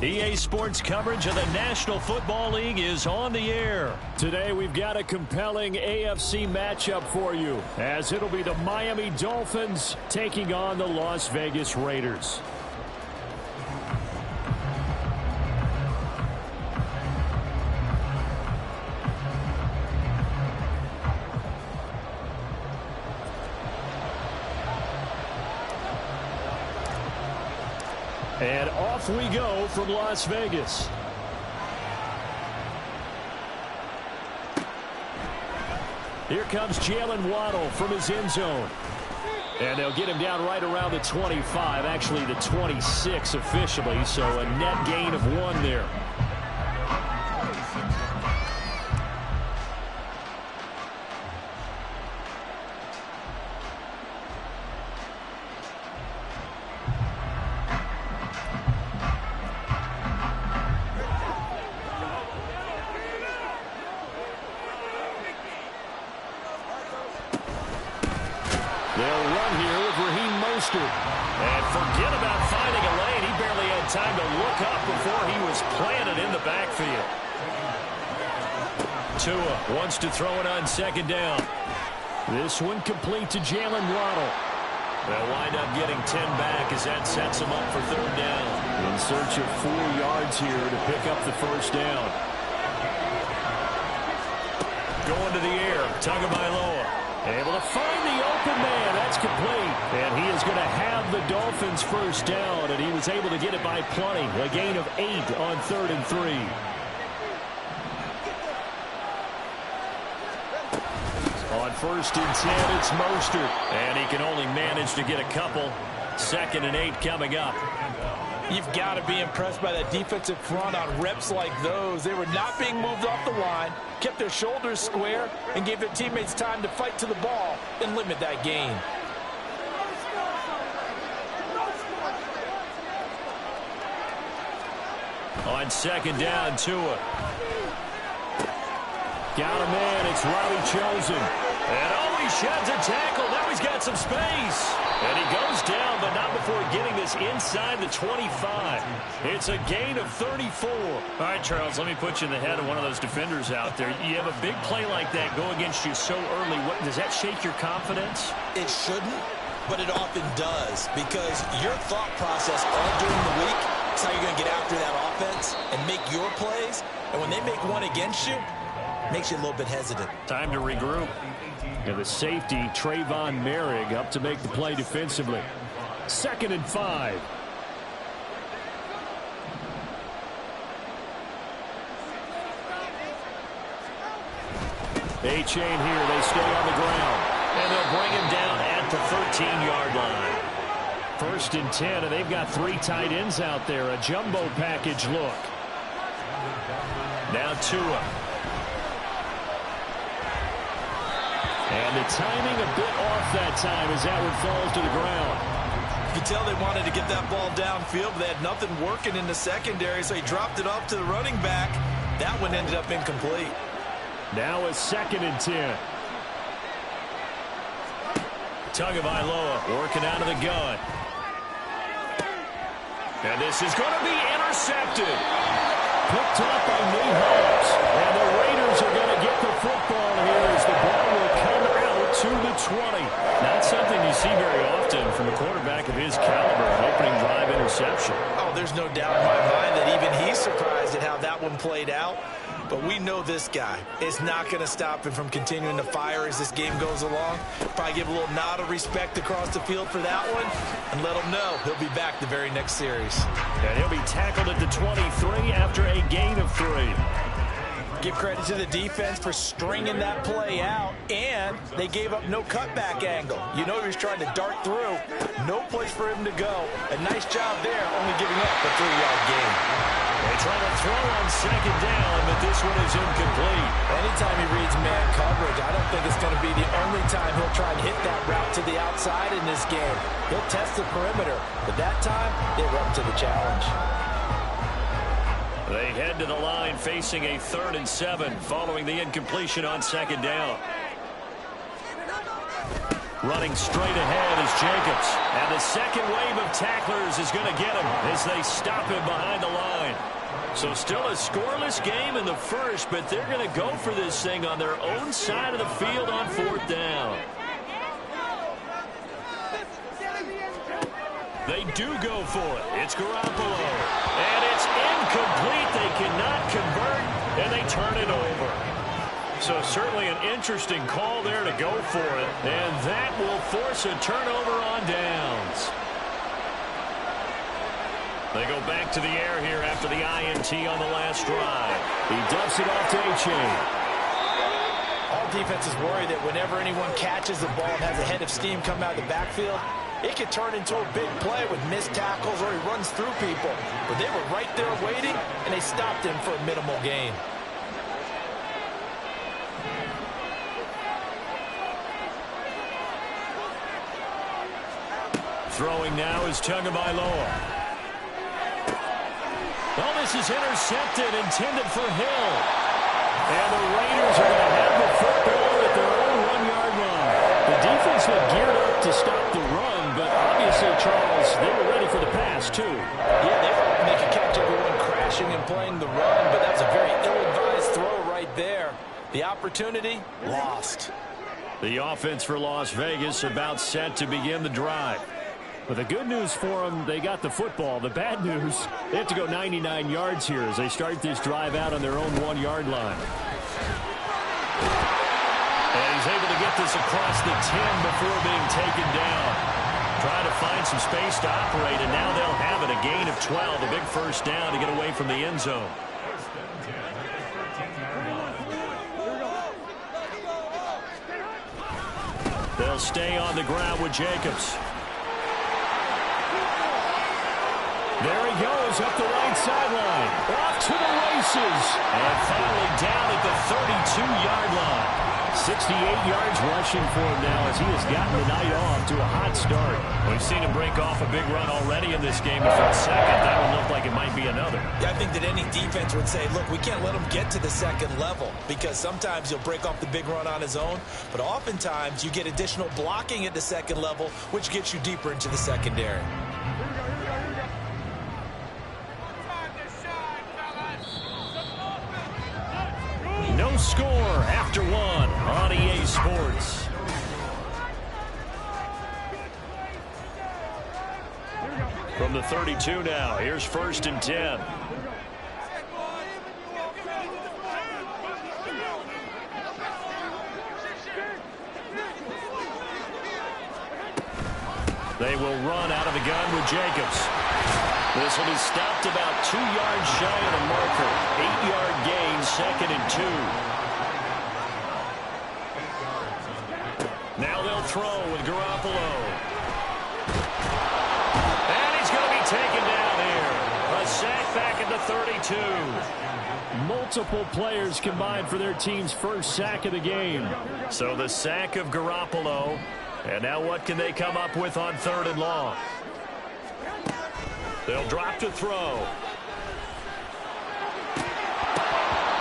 EA Sports coverage of the National Football League is on the air. Today we've got a compelling AFC matchup for you, as it'll be the Miami Dolphins taking on the Las Vegas Raiders. And off we go from Las Vegas. Here comes Jalen Waddle from his end zone. And they'll get him down right around the 25, actually the 26 officially, so a net gain of 1 there. And forget about finding a lane. He barely had time to look up before he was planted in the backfield. Tua wants to throw it on second down. This one complete to Jalen Waddle. They'll wind up getting 10 back as that sets them up for third down. In search of 4 yards here to pick up the first down. Going to the air, Tagovailoa. Able to find the open man. That's complete. And he is going to have the Dolphins first down, and he was able to get it by plenty. A gain of 8 on 3rd and 3. On 1st and 10, it's Mostert. And he can only manage to get a couple. 2nd and 8 coming up. You've got to be impressed by that defensive front on reps like those. They were not being moved off the line, kept their shoulders square, and gave their teammates time to fight to the ball and limit that gain. On 2nd down, Tua. Got a man. It's Robbie Chosen. And oh, he sheds a tackle. Now he's got some space. And he goes down, but not before getting this inside the 25. It's a gain of 34. All right, Charles, let me put you in the head of one of those defenders out there. You have a big play like that go against you so early. Does that shake your confidence? It shouldn't, but it often does, because your thought process all during the week is how you're going to get after that offense and make your plays. And when they make one against you, it makes you a little bit hesitant. Time to regroup. And the safety, Trayvon Merrick, up to make the play defensively. 2nd and 5. A-chain here. They stay on the ground. And they'll bring him down at the 13-yard line. 1st and 10, and they've got 3 tight ends out there. A jumbo package look. Now Tua. And the timing a bit off that time as that one falls to the ground. You can tell they wanted to get that ball downfield, but they had nothing working in the secondary, so he dropped it off to the running back. That one ended up incomplete. Now a 2nd and 10. Tagovailoa working out of the gun. And this is going to be intercepted. Picked up by Mahomes. And the Raiders are going to get the football here as the ball will come out to the 20. Not something you see very often from a quarterback of his caliber, an opening drive interception. Oh, there's no doubt in my mind that even he's surprised at how that one played out. But we know this guy is not going to stop him from continuing to fire as this game goes along. Probably give a little nod of respect across the field for that one and let him know he'll be back the very next series. And he'll be tackled at the 23 after a gain of 3. Give credit to the defense for stringing that play out, and they gave up no cutback angle. You know he was trying to dart through. No place for him to go. A nice job there, only giving up a 3-yard gain. They try to throw on 2nd down, but this one is incomplete. Anytime he reads man coverage, I don't think it's going to be the only time he'll try and hit that route to the outside in this game. He'll test the perimeter, but that time, they were up to the challenge. They head to the line facing a 3rd and 7 following the incompletion on 2nd down. Running straight ahead is Jacobs. And the second wave of tacklers is going to get him as they stop him behind the line. So still a scoreless game in the first, but they're going to go for this thing on their own side of the field on 4th down. They do go for it. It's Garoppolo. And it's incomplete. They cannot convert, and they turn it over. So certainly an interesting call there to go for it. And that will force a turnover on downs. They go back to the air here after the INT on the last drive. He dumps it off to A-Chain. All defenses worry that whenever anyone catches the ball and has a head of steam come out of the backfield, it could turn into a big play with missed tackles or he runs through people. But they were right there waiting, and they stopped him for a minimal gain. Throwing now is Tagovailoa. Oh, this is intercepted, intended for Hill. And the Raiders are going to have the football at their own 1-yard line. The defense looked geared up to stop the run, but obviously, Charles, they were ready for the pass, too. Yeah, they were hoping they could catch everyone crashing and playing the run, but that's a very ill-advised throw right there. The opportunity, lost. The offense for Las Vegas about set to begin the drive. But the good news for them, they got the football. The bad news, they have to go 99 yards here as they start this drive out on their own 1-yard line. And he's able to get this across the 10 before being taken down. Trying to find some space to operate, and now they'll have it. A gain of 12, a big first down to get away from the end zone. They'll stay on the ground with Jacobs. There he goes up the right sideline. Off to the races. And finally down at the 32-yard line. 68 yards rushing for him now as he has gotten the night off to a hot start. We've seen him break off a big run already in this game. And for a second, that would look like it might be another. Yeah, I think that any defense would say, look, we can't let him get to the second level because sometimes he'll break off the big run on his own, but oftentimes you get additional blocking at the second level, which gets you deeper into the secondary. No score after one on EA Sports. From the 32 now, here's 1st and 10. They will run out of the gun with Jacobs. This will be stopped about 2 yards shy of the marker. 8-yard gain, 2nd and 2. Now they'll throw with Garoppolo. And he's going to be taken down here. A sack back at the 32. Multiple players combined for their team's first sack of the game. So the sack of Garoppolo. And now what can they come up with on 3rd and long? They'll drop to throw.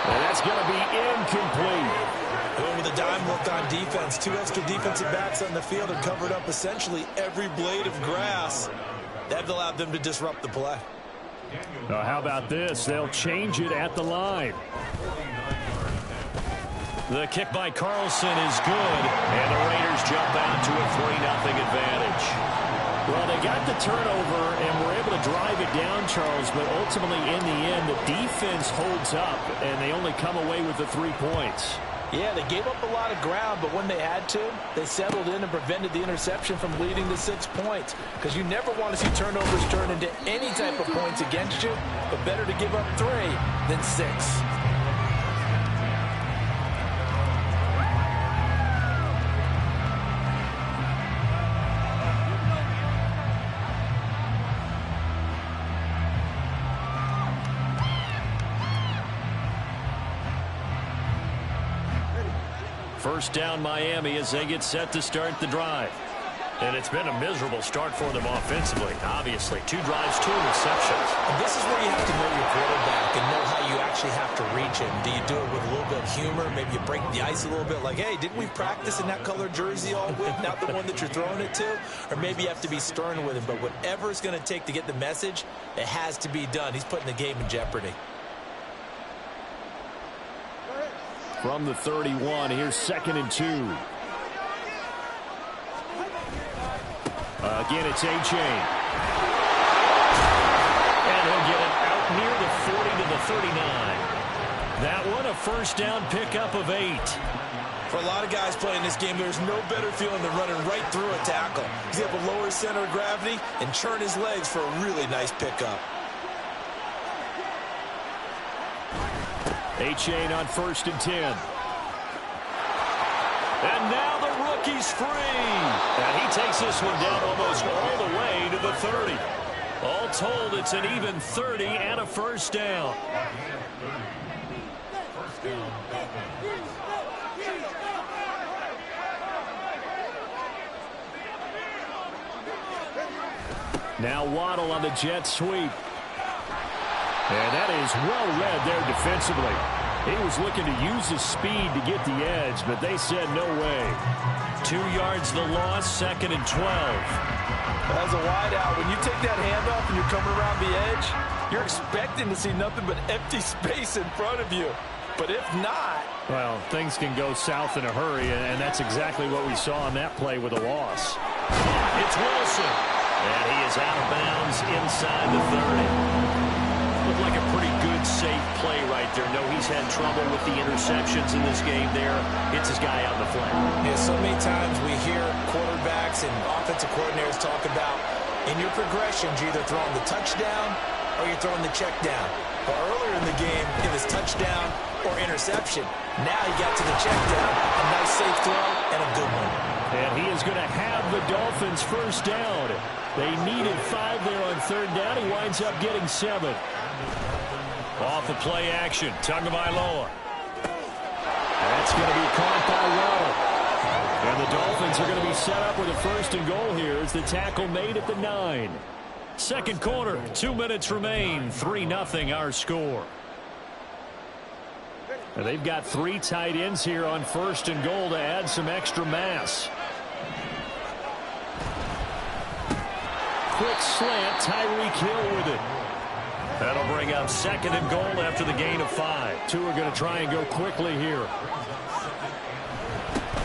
And that's going to be incomplete. With a dime look on defense, 2 extra defensive backs on the field have covered up essentially every blade of grass. That allowed them to disrupt the play. How about this? They'll change it at the line. The kick by Carlson is good, and the Raiders jump out to a 3-0 advantage. Well, they got the turnover and were able to drive it down, Charles, but ultimately in the end, the defense holds up, and they only come away with the 3 points. Yeah, they gave up a lot of ground, but when they had to, they settled in and prevented the interception from leading to 6 points. Because you never want to see turnovers turn into any type of points against you, but better to give up 3 than 6. First down Miami as they get set to start the drive. And it's been a miserable start for them offensively. Obviously, 2 drives, 2 interceptions. And this is where you have to know your quarterback and know how you actually have to reach him. Do you do it with a little bit of humor? Maybe you break the ice a little bit like, hey, didn't we practice in that color jersey all week? Not the one that you're throwing it to? Or maybe you have to be stern with him. But whatever it's going to take to get the message, it has to be done. He's putting the game in jeopardy. From the 31, here's 2nd and 2. Again, it's A-Chain. And he'll get it out near the 40 to the 39. That one, a first down pickup of 8. For a lot of guys playing this game, there's no better feeling than running right through a tackle. He's able to lower his center of gravity and churn his legs for a really nice pickup. A-Chain on 1st and 10. And now the rookie's free. And he takes this one down almost all the way to the 30. All told, it's an even 30 and a first down. Now Waddle on the jet sweep. And that is well read there defensively. He was looking to use his speed to get the edge, but they said no way. 2 yards the loss, 2nd and 12. As a wideout, when you take that handoff and you're coming around the edge, you're expecting to see nothing but empty space in front of you. But if not... Well, things can go south in a hurry, and that's exactly what we saw on that play with a loss. It's Wilson. And he is out of bounds inside the 30. Looked like a pretty good, safe play right there. No, he's had trouble with the interceptions in this game there. It's his guy out in the flat. Yeah, so many times we hear quarterbacks and offensive coordinators talk about in your progressions, you're either throwing the touchdown or you're throwing the check down. But earlier in the game, it was touchdown or interception. Now he got to the check down, a nice safe throw, and a good one. And he is going to have the Dolphins first down. They needed 5 there on 3rd down. He winds up getting 7. Off the play action, Tagovailoa. That's going to be caught by Waddle. And the Dolphins are going to be set up with a 1st and goal here as the tackle made at the 9. Second quarter, 2 minutes remain. 3-0 our score. And they've got 3 tight ends here on 1st and goal to add some extra mass. Quick slant, Tyreek Hill with it. That'll bring up 2nd and goal after the gain of 5. 2 are going to try and go quickly here.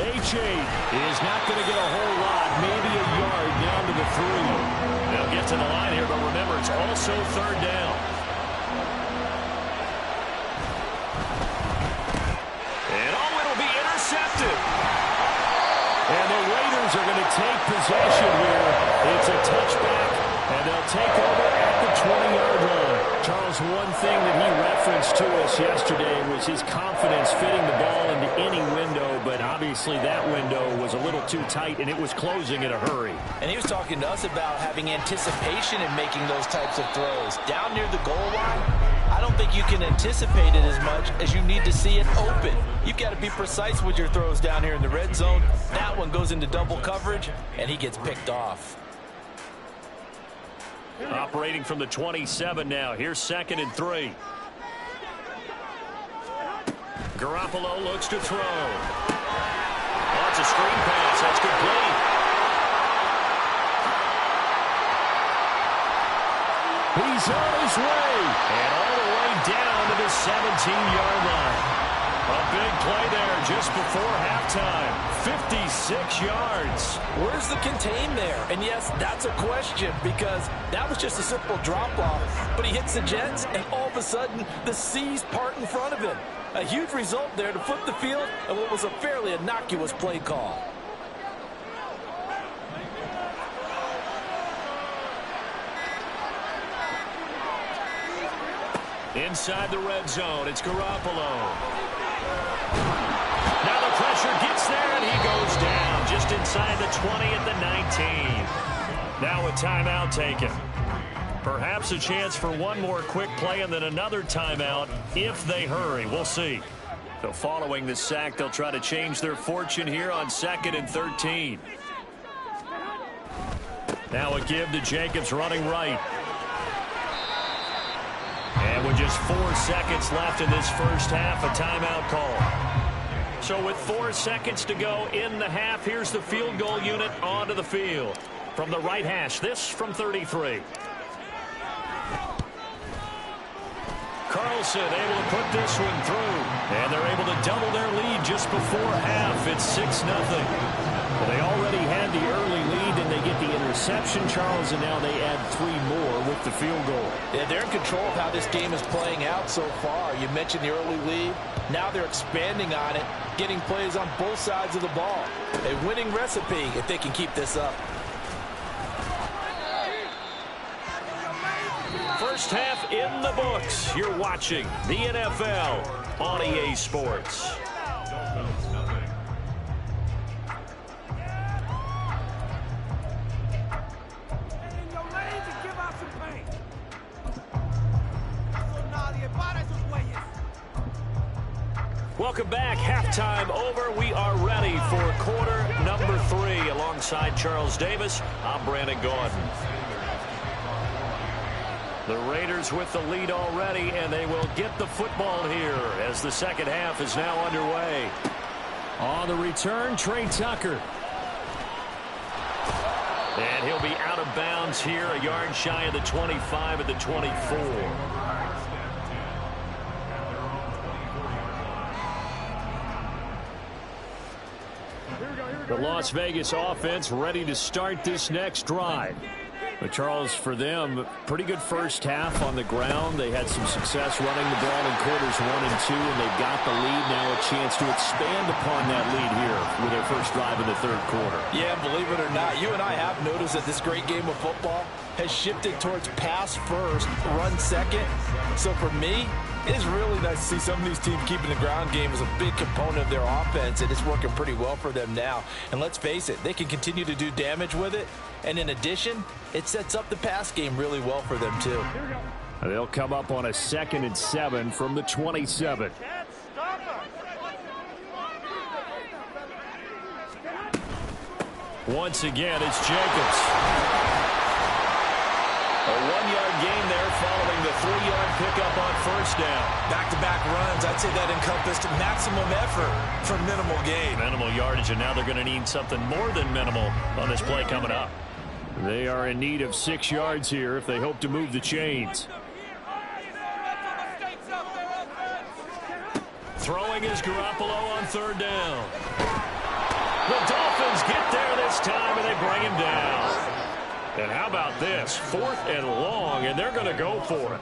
A-Chain is not going to get a whole lot, maybe a yard down to the 3. They'll get to the line here, but remember, it's also 3rd down. And it'll be intercepted. And the Raiders are going to take possession here. It's a touchback, and they'll take over at the 20-yard line. Charles, one thing that he referenced to us yesterday was his confidence fitting the ball into any window, but obviously that window was a little too tight, and it was closing in a hurry. And he was talking to us about having anticipation in making those types of throws. Down near the goal line, I don't think you can anticipate it as much as you need to see it open. You've got to be precise with your throws down here in the red zone. That one goes into double coverage, and he gets picked off. Operating from the 27 now. Here's 2nd and 3. Garoppolo looks to throw. Oh, it's a screen pass. That's complete. He's on his way. And all the way down to the 17-yard line. A big play there just before halftime. 56 yards. Where's the contain there? And yes, that's a question because that was just a simple drop-off. But he hits the Jets, and all of a sudden, the seas part in front of him. A huge result there to flip the field and what was a fairly innocuous play call. Inside the red zone, it's Garoppolo. Now the pressure gets there, and he goes down just inside the 20 at the 19. Now a timeout taken. Perhaps a chance for one more quick play and then another timeout if they hurry. We'll see. So following the sack, they'll try to change their fortune here on 2nd and 13. Now a give to Jacobs running right. And with just 4 seconds left in this first half, a timeout call. So with 4 seconds to go in the half, here's the field goal unit onto the field. From the right hash, this from 33. Carlson able to put this one through. And they're able to double their lead just before half. It's 6-0. Well, they already had the early lead, and they get the interception, Charles, and now they add 3 more with the field goal. Yeah, they're in control of how this game is playing out so far. You mentioned the early lead. Now they're expanding on it, getting plays on both sides of the ball. A winning recipe if they can keep this up. First half in the books. You're watching the NFL on EA Sports. Welcome back. Halftime over. We are ready for quarter number 3. Alongside Charles Davis, I'm Brandon Gordon. The Raiders with the lead already, and they will get the football here as the second half is now underway. On the return, Trey Tucker. And he'll be out of bounds here, a yard shy of the 25 at the 24. The Las Vegas offense ready to start this next drive. But Charles, for them, pretty good first half on the ground. They had some success running the ball in quarters 1 and 2, and they've got the lead. Now a chance to expand upon that lead here with their first drive in the third quarter. Yeah, believe it or not, you and I have noticed that this great game of football has shifted towards pass first, run second. So for me, it is really nice to see some of these teams keeping the ground game as a big component of their offense, and it's working pretty well for them now. And let's face it, they can continue to do damage with it. And in addition, it sets up the pass game really well for them, too. They'll come up on a 2nd and 7 from the 27. Once again, it's Jacobs. A 1-yard gain there following the 3-yard pickup on first down. Back-to-back runs, I'd say that encompassed maximum effort for minimal gain. Minimal yardage, and now they're going to need something more than minimal on this play coming up. They are in need of 6 yards here if they hope to move the chains. Throwing is Garoppolo on third down. The Dolphins get there this time, and they bring him down. And how about this? 4th and long, and they're going to go for it.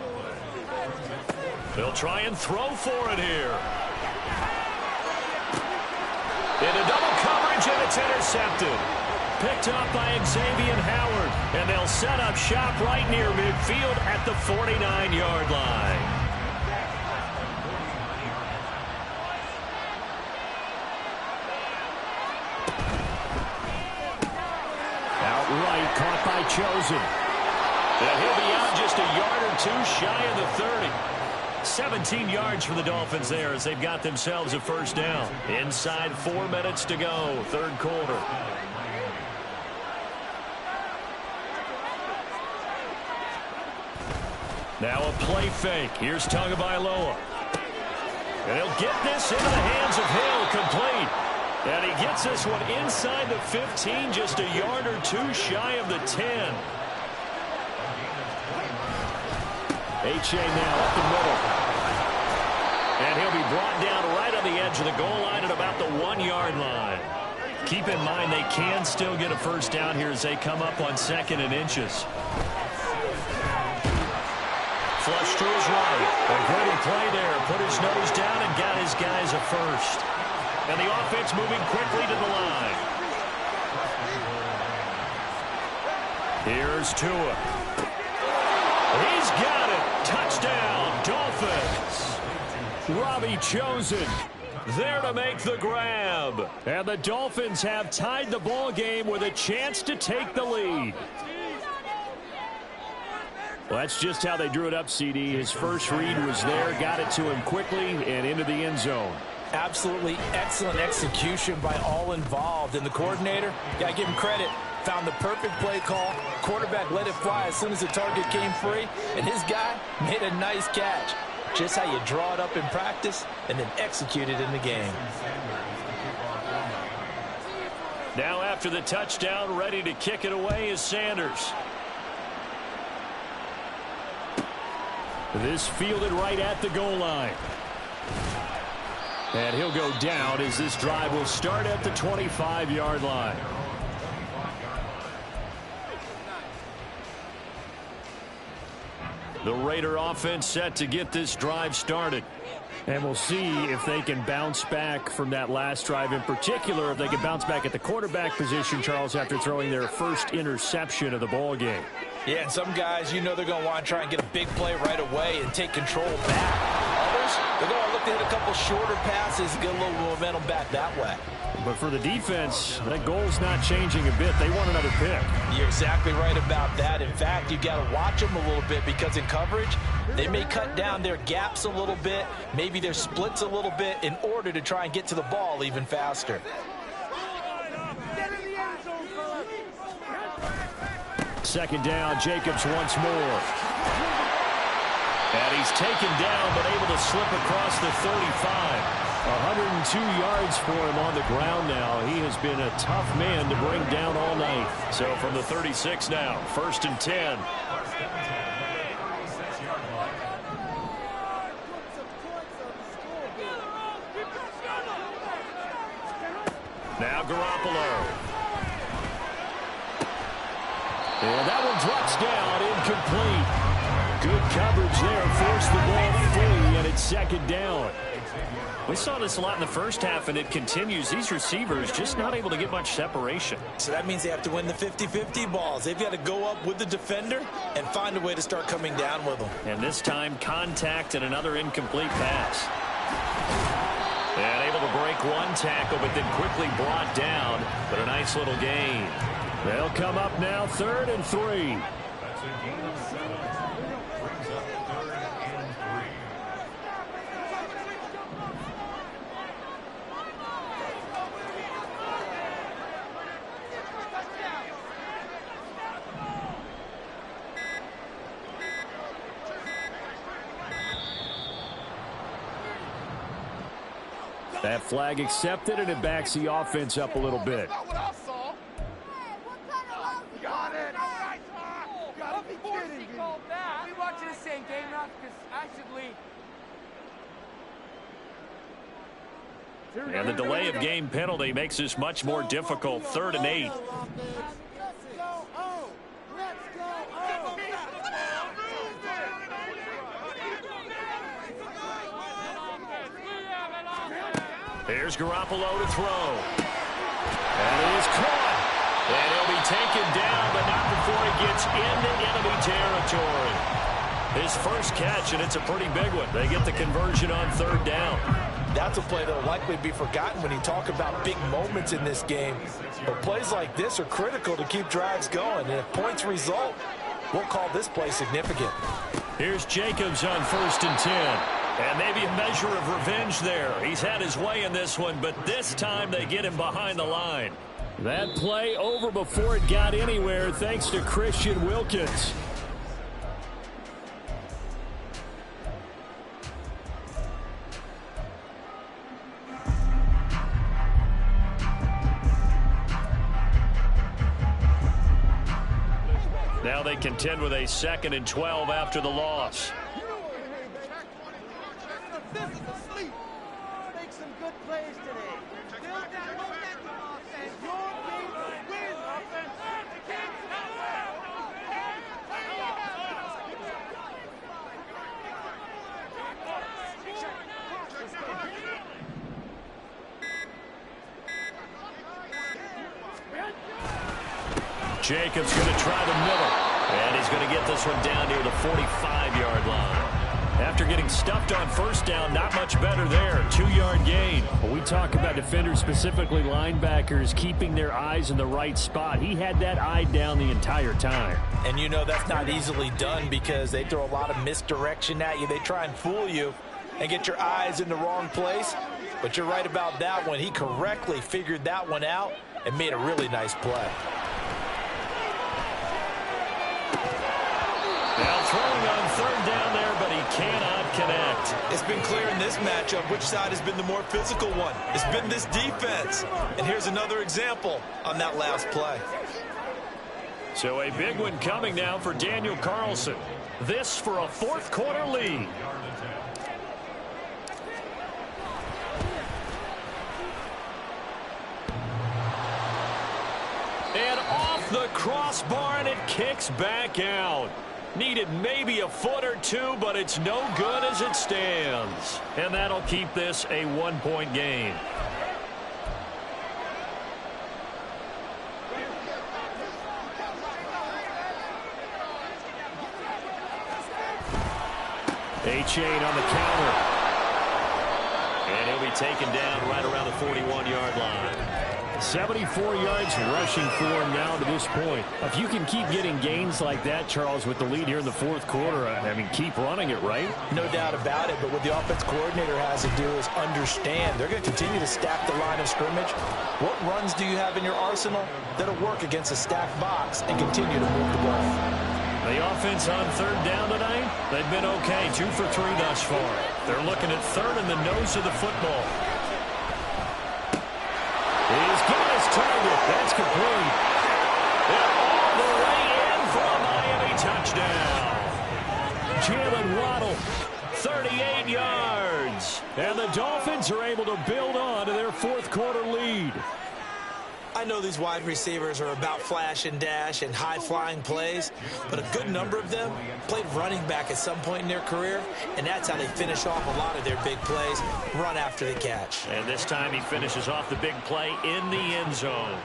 They'll try and throw for it here. Into double coverage, and it's intercepted. Picked up by Xavier Howard, and they'll set up shop right near midfield at the 49-yard line. Outright caught by Chosen. And he'll be out just a yard or 2 shy of the 30. 17 yards for the Dolphins there as they've got themselves a first down. Inside 4 minutes to go, third quarter. Now a play fake. Here's Tagovailoa. And he'll get this into the hands of Hill, complete. And he gets this one inside the 15, just a yard or 2 shy of the 10. H.A. now up the middle. And he'll be brought down right on the edge of the goal line at about the 1-yard line. Keep in mind they can still get a first down here as they come up on 2nd and inches. Flush to his right. A gritty play there. Put his nose down and got his guys a first. And the offense moving quickly to the line. Here's Tua. He's got it. Touchdown, Dolphins. Robbie Chosen there to make the grab. And the Dolphins have tied the ball game with a chance to take the lead. Well, that's just how they drew it up, CD. His first read was there, got it to him quickly, and into the end zone. Absolutely excellent execution by all involved. And the coordinator, got to give him credit. found the perfect play call. Quarterback let it fly as soon as the target came free, and his guy made a nice catch. Just how you draw it up in practice and then execute it in the game. Now after the touchdown, ready to kick it away is Sanders. This fielded right at the goal line. And he'll go down as this drive will start at the 25-yard line. The Raider offense set to get this drive started. And we'll see if they can bounce back from that last drive in particular, if they can bounce back at the quarterback position, Charles, after throwing their first interception of the ball game. Yeah, and some guys, you know they're going to want to try and get a big play right away and take control back. Others, they're going to look to hit a couple shorter passes and get a little momentum back that way. But for the defense, that goal's not changing a bit. They want another pick. You're exactly right about that. In fact, you've got to watch them a little bit because in coverage, they may cut down their gaps a little bit, maybe their splits a little bit in order to try and get to the ball even faster. Second down, Jacobs once more. And he's taken down but able to slip across the 35. 102 yards for him on the ground now. He has been a tough man to bring down all night. So from the 36 now, 1st and 10. Now Garoppolo. And that one drops down, incomplete. Good coverage there, forced the ball free, and it's 2nd down. We saw this a lot in the first half, and it continues. These receivers just not able to get much separation. So that means they have to win the 50-50 balls. They've got to go up with the defender and find a way to start coming down with them. And this time, contact and another incomplete pass. And able to break one tackle, but then quickly brought down. But a nice little gain. They'll come up now, 3rd and 3. That flag accepted, and it backs the offense up a little bit. Got it. Gotta be kidding me. We watching the same game now because I should leave. And the delay of game penalty makes this much more difficult. 3rd and 8. Here's Garoppolo to throw. And it is caught. And he'll be taken down, but not before he gets into enemy territory. His first catch, and it's a pretty big one. They get the conversion on 3rd down. That's a play that will likely be forgotten when you talk about big moments in this game. But plays like this are critical to keep drives going. And if points result, we'll call this play significant. Here's Jacobs on 1st and 10. And maybe a measure of revenge there. He's had his way in this one, but this time they get him behind the line. That play over before it got anywhere thanks to Christian Wilkins. Now they contend with a 2nd and 12 after the loss. Make some good plays today. Build that momentum offense. Your game will win offense. Jacobs going to try the middle. And he's going to get this one down near the 45-yard line. After getting stuffed on 1st down, not much better there. 2-yard gain. When we talk about defenders, specifically linebackers, keeping their eyes in the right spot. He had that eye down the entire time. And you know that's not easily done because they throw a lot of misdirection at you. They try and fool you and get your eyes in the wrong place. But you're right about that one. He correctly figured that one out and made a really nice play. It's been clear in this matchup which side has been the more physical one. It's been this defense. And here's another example on that last play. So a big one coming now for Daniel Carlson. This for a fourth quarter lead. And off the crossbar, and it kicks back out. Needed maybe a foot or two, but it's no good as it stands. And that'll keep this a one-point game. A-Chain on the counter. And he'll be taken down right around the 41-yard line. 74 yards rushing for him now to this point. If you can keep getting gains like that, Charles, with the lead here in the fourth quarter, I mean, keep running it, right? No doubt about it, but what the offense coordinator has to do is understand. They're going to continue to stack the line of scrimmage. What runs do you have in your arsenal that'll work against a stacked box and continue to move the ball? The offense on third down tonight, they've been okay, 2 for 3 thus far. They're looking at third in the nose of the football. He's got his target. That's complete. And all the way in for a Miami touchdown. Jalen Waddle, 38 yards. And the Dolphins are able to build on to their fourth quarter lead. I know these wide receivers are about flash and dash and high-flying plays, but a good number of them played running back at some point in their career, and that's how they finish off a lot of their big plays, run after the catch. And this time he finishes off the big play in the end zone.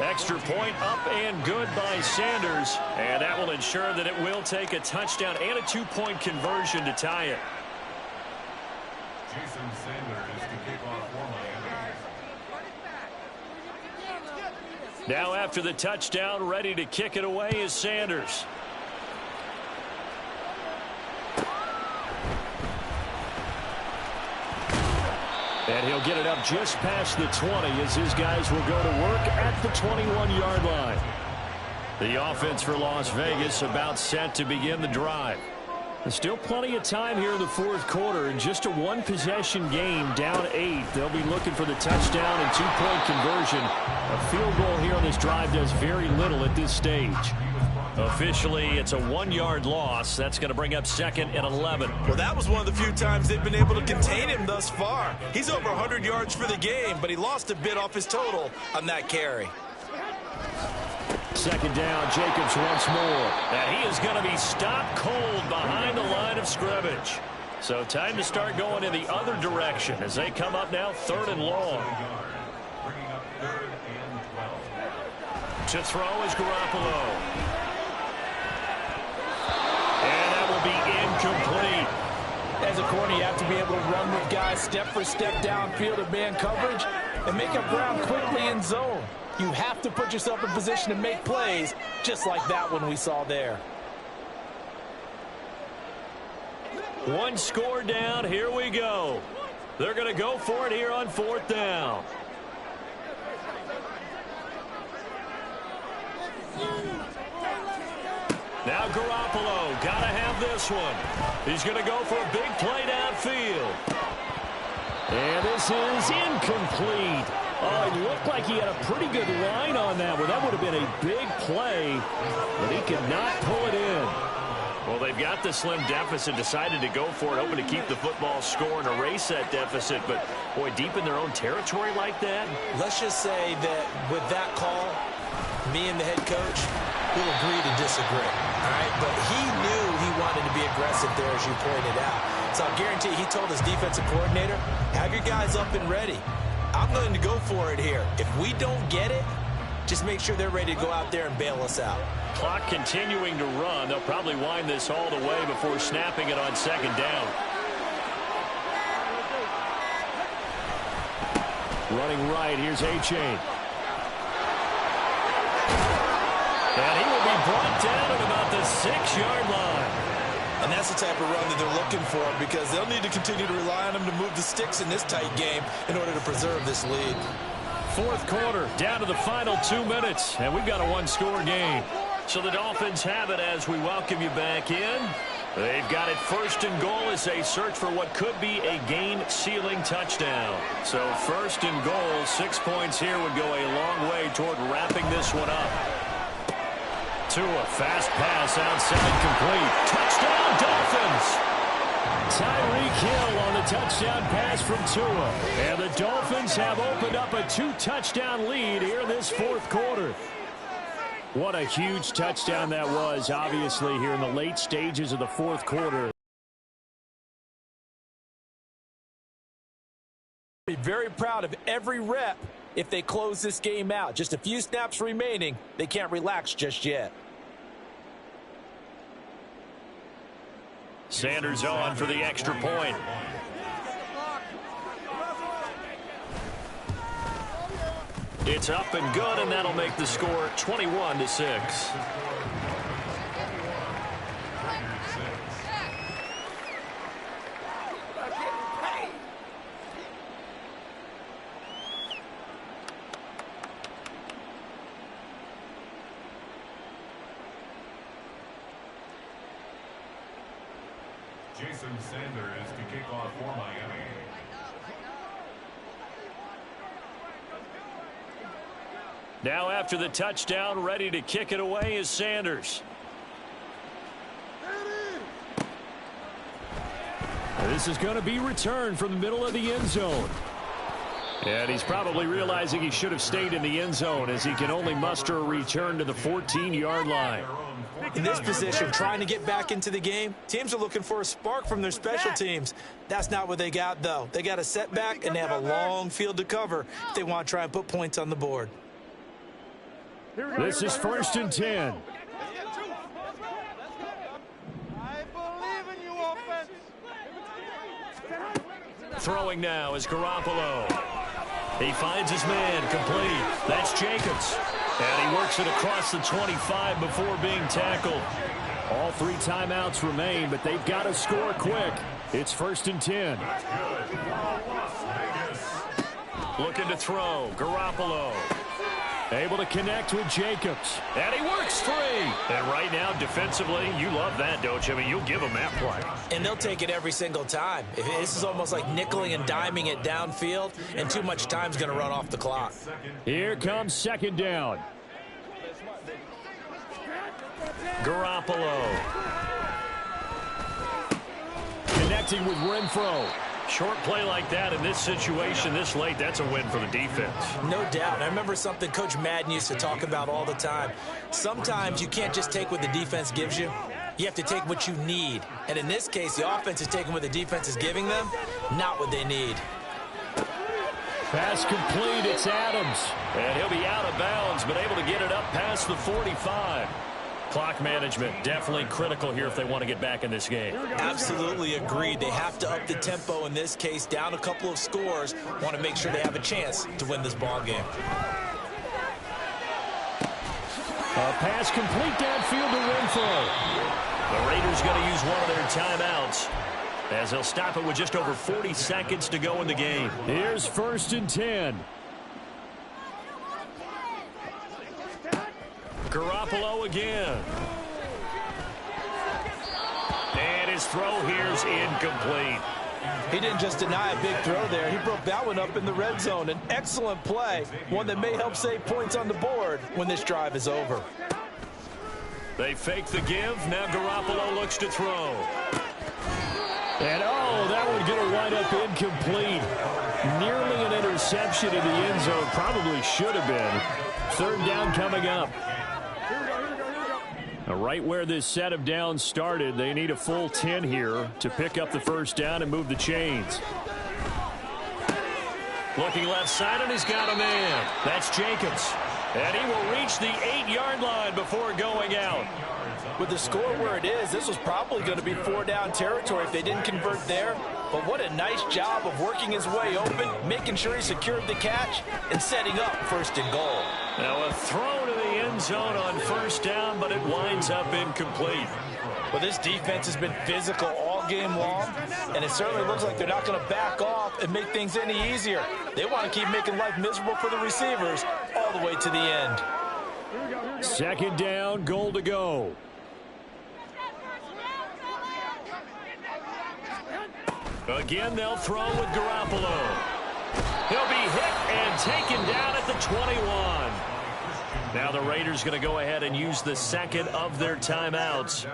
Extra point up and good by Sanders, and that will ensure that it will take a touchdown and a 2-point conversion to tie it. Jason Sanders to kick off for Miami. Now after the touchdown, ready to kick it away is Sanders. And he'll get it up just past the 20 as his guys will go to work at the 21-yard line. The offense for Las Vegas about set to begin the drive. There's still plenty of time here in the fourth quarter, and just a one-possession game, down 8. They'll be looking for the touchdown and 2-point conversion. A field goal here on this drive does very little at this stage. Officially, it's a 1-yard loss. That's going to bring up 2nd and 11. Well, that was one of the few times they've been able to contain him thus far. He's over 100 yards for the game, but he lost a bit off his total on that carry. 2nd down, Jacobs once more. And he is going to be stopped cold behind the line of scrimmage. So time to start going in the other direction as they come up now 3rd and long. To throw is Garoppolo. And that will be incomplete. As a corner, you have to be able to run with guys step for step downfield of man coverage and make up ground quickly in zone. You have to put yourself in position to make plays, just like that one we saw there. One score down. Here we go. They're going to go for it here on 4th down. Now Garoppolo, got to have this one. He's going to go for a big play downfield. And this is incomplete. Oh, it looked like he had a pretty good line on that one. That would have been a big play, but he could not pull it in. Well, they've got the slim deficit, decided to go for it, hoping to keep the football score and erase that deficit. But, boy, deep in their own territory like that. Let's just say that with that call, me and the head coach will agree to disagree. All right, but he knew he wanted to be aggressive there, as you pointed out. So I guarantee he told his defensive coordinator, have your guys up and ready. I'm going to go for it here. If we don't get it, just make sure they're ready to go out there and bail us out. Clock continuing to run. They'll probably wind this all the way before snapping it on 2nd down. Running right, here's A-Chain. And he will be brought down at about the 6-yard line. And that's the type of run that they're looking for, because they'll need to continue to rely on him to move the sticks in this tight game in order to preserve this lead. 4th quarter, down to the final 2 minutes, and we've got a 1-score game. So the Dolphins have it as we welcome you back in. They've got it first and goal as they search for what could be a game-sealing touchdown. So first and goal, 6 points here would go a long way toward wrapping this one up. Tua, fast pass outside, complete. Touchdown, Dolphins! Tyreek Hill on the touchdown pass from Tua. And the Dolphins have opened up a 2-touchdown lead here in this fourth quarter. What a huge touchdown that was, obviously, here in the late stages of the fourth quarter. Be very proud of every rep if they close this game out. Just a few snaps remaining. They can't relax just yet. Sanders on for the extra point. It's up and good, and that'll make the score 21-6. Jason Sanders to kick off for Miami. Now after the touchdown, ready to kick it away is Sanders. This is going to be returned from the middle of the end zone. And he's probably realizing he should have stayed in the end zone as he can only muster a return to the 14-yard line. In this position, trying to get back into the game, teams are looking for a spark from their special teams. That's not what they got, though. They got a setback, and they have a long field to cover if they want to try and put points on the board. This is first and 10. I believe in you, offense. Throwing now is Garoppolo. He finds his man, complete. That's Jacobs. And he works it across the 25 before being tackled. All 3 timeouts remain, but they've got to score quick. It's first and 10. Looking to throw, Garoppolo. Able to connect with Jacobs. And he works 3. And right now, defensively, you love that, don't you? I mean, you'll give him that play. And they'll take it every single time. This is almost like nickeling and diming it downfield, and too much time's going to run off the clock. Here comes second down. Garoppolo. Connecting with Renfro. Short play like that in this situation this late, that's a win for the defense. No doubt. I remember something Coach Madden used to talk about all the time. Sometimes you can't just take what the defense gives you. You have to take what you need. And in this case, the offense is taking what the defense is giving them, not what they need. Pass complete. It's Adams. And he'll be out of bounds, but able to get it up past the 45. Clock management definitely critical here if they want to get back in this game. Absolutely agreed. They have to up the tempo in this case, down a couple of scores. Want to make sure they have a chance to win this ball game. A pass complete downfield to Renfro. The Raiders going to use one of their timeouts as they'll stop it with just over 40 seconds to go in the game. Here's first and 10. Garoppolo again. And his throw here's incomplete. He didn't just deny a big throw there. He broke that one up in the red zone. An excellent play, one that may help save points on the board when this drive is over. They fake the give. Now Garoppolo looks to throw. And, oh, that one going to wind up incomplete. Nearly an interception in the end zone. Probably should have been. Third down coming up. Right where this set of downs started, they need a full 10 here to pick up the first down and move the chains. Looking left side, and he's got a man. That's Jacobs. And he will reach the 8-yard line before going out. With the score where it is, this was probably going to be 4-down territory if they didn't convert there. But what a nice job of working his way open, making sure he secured the catch, and setting up first and goal. Now a throw to the end zone on first down, but it winds up incomplete. Well, this defense has been physical all game long, and it certainly looks like they're not going to back off and make things any easier. They want to keep making life miserable for the receivers all the way to the end. Second down, goal to go. Again, they'll throw with Garoppolo. He'll be hit and taken down at the 21. Now the Raiders going to go ahead and use the second of their timeouts,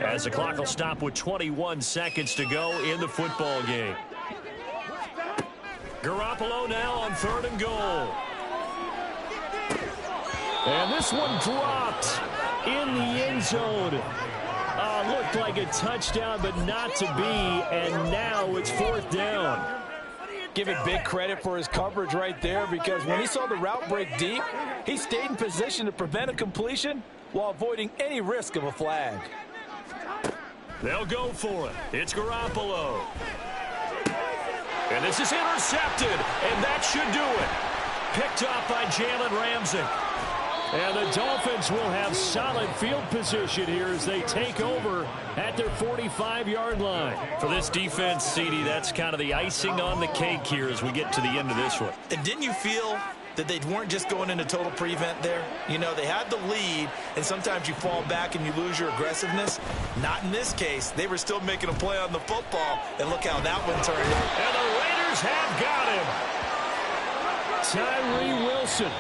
as the clock will stop with 21 seconds to go in the football game. Garoppolo now on 3rd and goal. And this one dropped in the end zone. Looked like a touchdown, but not to be, and now it's 4th down. Give it big credit for his coverage right there, because when he saw the route break deep, he stayed in position to prevent a completion while avoiding any risk of a flag. They'll go for it. It's Garoppolo. And this is intercepted, and that should do it. Picked off by Jalen Ramsey. And the Dolphins will have solid field position here as they take over at their 45-yard line. For this defense, CD, that's kind of the icing on the cake here as we get to the end of this one. And didn't you feel that they weren't just going into total prevent there? You know, they had the lead, and sometimes you fall back and you lose your aggressiveness. Not in this case. They were still making a play on the football, and look how that one turned out. And the Raiders have got him. Tyree Wilson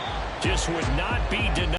just would not be denied.